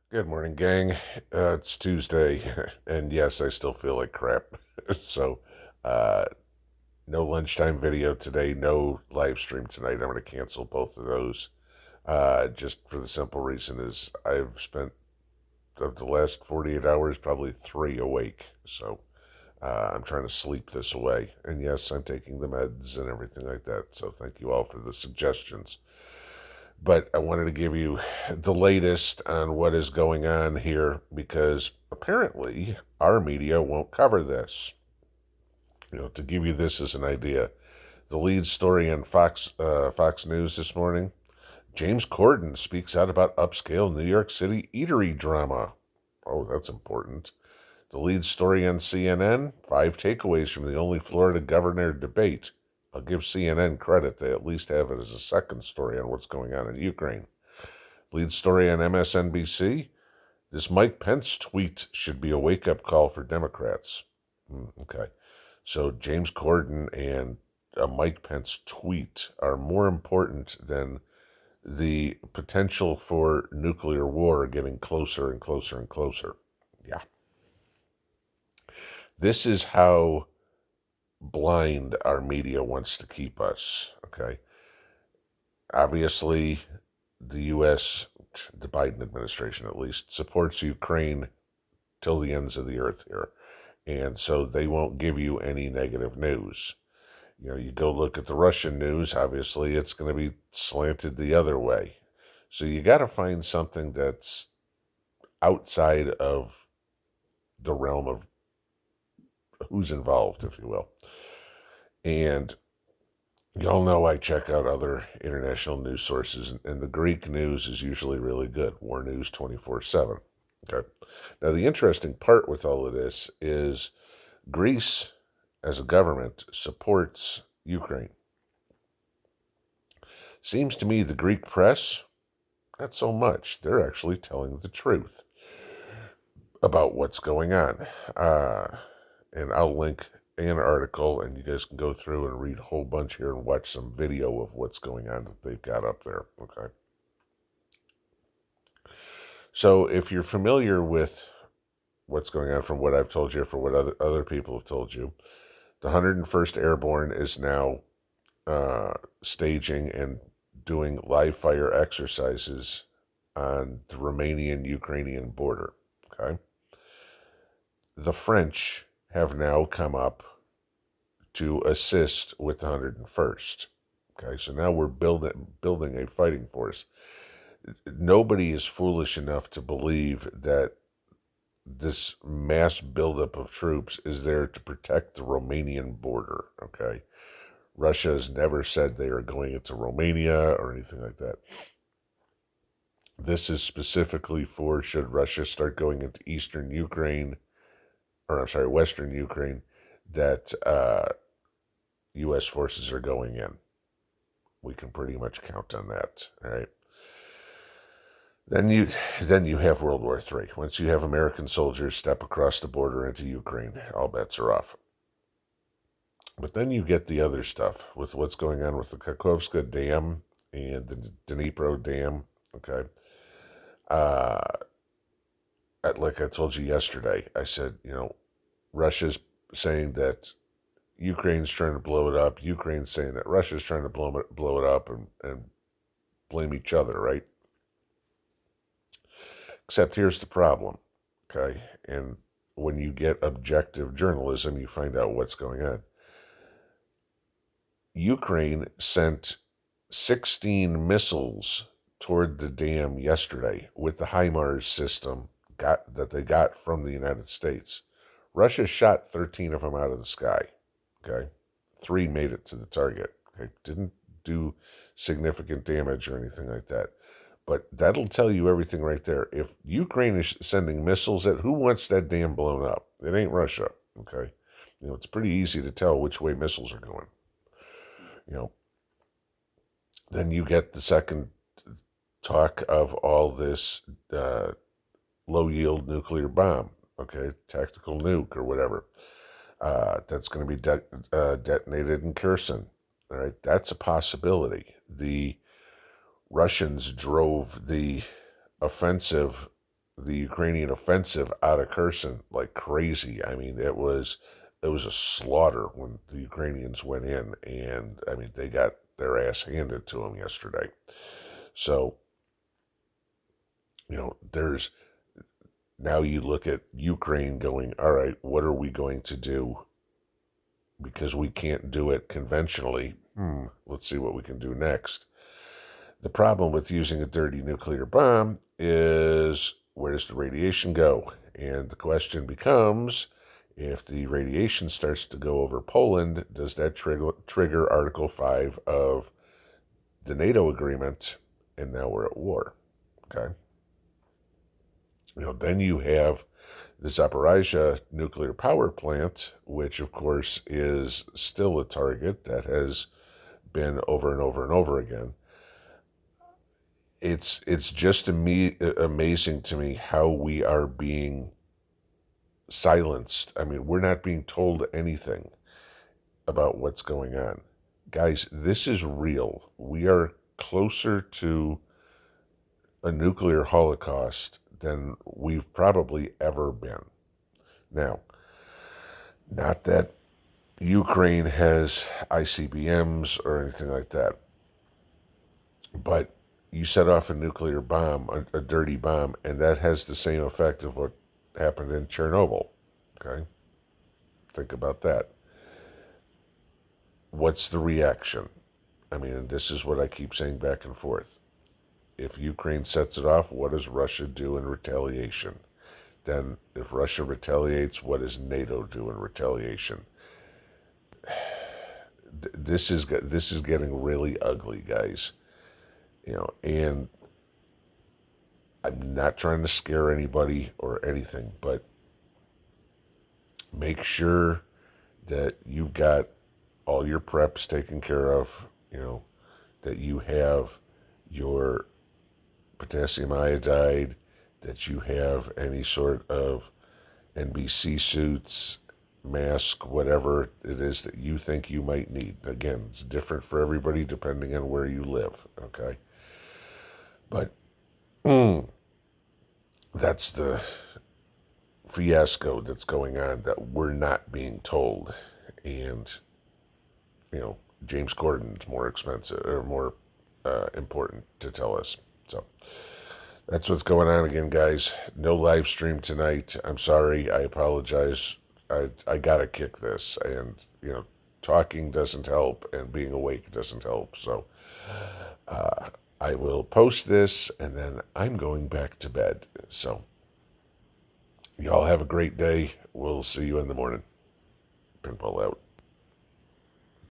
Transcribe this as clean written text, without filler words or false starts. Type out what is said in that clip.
Good morning, gang. It's Tuesday, and yes, I still feel like crap. So, uh, no lunchtime video today, no live stream tonight. I'm going to cancel both of those. Just for the simple reason is I've spent of the last 48 hours probably three awake. So, I'm trying to sleep this away. And yes, I'm taking the meds and everything like that. So, thank you all for the suggestions. But I wanted to give you the latest on what is going on here because apparently our media won't cover this. To give you this as an idea, the lead story on Fox News this morning: James Corden speaks out about upscale New York City eatery drama. Oh, that's important. The lead story on CNN: five takeaways from the only Florida governor debate. I'll give CNN credit; they at least have it as a second story on what's going on in Ukraine. Lead story on MSNBC: this Mike Pence tweet should be a wake up call for Democrats. Okay. So James Corden and a Mike Pence tweet are more important than the potential for nuclear war getting closer and closer and closer. Yeah. This is how blind our media wants to keep us. Okay. Obviously, the U.S., the Biden administration at least, supports Ukraine till the ends of the earth here. And so they won't give you any negative news. You go look at the Russian news, obviously it's going to be slanted the other way. So you got to find something that's outside of the realm of who's involved, if you will. And y'all know I check out other international news sources, and the Greek news is usually really good. War News 24/7. Okay. Now, the interesting part with all of this is Greece, as a government, supports Ukraine. Seems to me the Greek press, not so much. They're actually telling the truth about what's going on. And I'll link an article, and you guys can go through and read a whole bunch here and watch some video of what's going on that they've got up there. Okay. So if you're familiar with what's going on from what I've told you, for what other people have told you, the 101st Airborne is now staging and doing live fire exercises on the Romanian-Ukrainian border. Okay, the French have now come up to assist with the 101st. Okay, so now we're building a fighting force. Nobody is foolish enough to believe that this mass buildup of troops is there to protect the Romanian border. Okay, Russia has never said they are going into Romania or anything like that. This is specifically for should Russia start going into eastern Ukraine, or I'm sorry, western Ukraine, that U.S. forces are going in. We can pretty much count on that. All right. Then you have World War III. Once you have American soldiers step across the border into Ukraine, all bets are off. But then you get the other stuff with what's going on with the Kakhovska Dam and the Dnipro Dam. Okay. Uh, like I told you yesterday, I said, Russia's saying that Ukraine's trying to blow it up. Ukraine's saying that Russia's trying to blow it up and blame each other, right? Except here's the problem, okay? And when you get objective journalism, you find out what's going on. Ukraine sent 16 missiles toward the dam yesterday with the HIMARS system that they got from the United States. Russia shot 13 of them out of the sky. Okay, 3 made it to the target. Okay, didn't do significant damage or anything like that. But that'll tell you everything right there. If Ukraine is sending missiles at, who wants that dam blown up? It ain't Russia. Okay, it's pretty easy to tell which way missiles are going. Then you get the second talk of all this low yield nuclear bomb, okay, tactical nuke or whatever, that's going to be detonated in Kherson. All right, that's a possibility. The Russians drove the offensive the Ukrainian offensive out of Kherson like crazy. I mean, it was a slaughter when the Ukrainians went in, and I mean they got their ass handed to them yesterday. So there's now you look at Ukraine going, all right, what are we going to do? Because we can't do it conventionally. Let's see what we can do next. The problem with using a dirty nuclear bomb is, where does the radiation go? And the question becomes, if the radiation starts to go over Poland, does that trigger Article 5 of the NATO agreement? And now we're at war. Okay. Then you have the Zaporizhia nuclear power plant, which of course is still a target that has been over and over and over again. It's just amazing to me how we are being silenced. I mean, we're not being told anything about what's going on. Guys, this is real. We are closer to a nuclear holocaust than we've probably ever been. Now, not that Ukraine has ICBMs or anything like that, but you set off a nuclear bomb, a dirty bomb, and that has the same effect of what happened in Chernobyl. Okay? Think about that. What's the reaction? I mean, this is what I keep saying back and forth. If Ukraine sets it off, what does Russia do in retaliation? Then, if Russia retaliates, what does NATO do in retaliation? This is getting really ugly, guys. And I'm not trying to scare anybody or anything, but make sure that you've got all your preps taken care of, that you have your potassium iodide, that you have any sort of NBC suits, mask, whatever it is that you think you might need. Again, it's different for everybody depending on where you live, okay? But that's the fiasco that's going on that we're not being told. And, James Corden's more expensive or more important to tell us. So that's what's going on again, guys. No live stream tonight. I'm sorry. I apologize. I gotta kick this. And, talking doesn't help and being awake doesn't help. So I will post this and then I'm going back to bed. So y'all have a great day. We'll see you in the morning. Pinball out.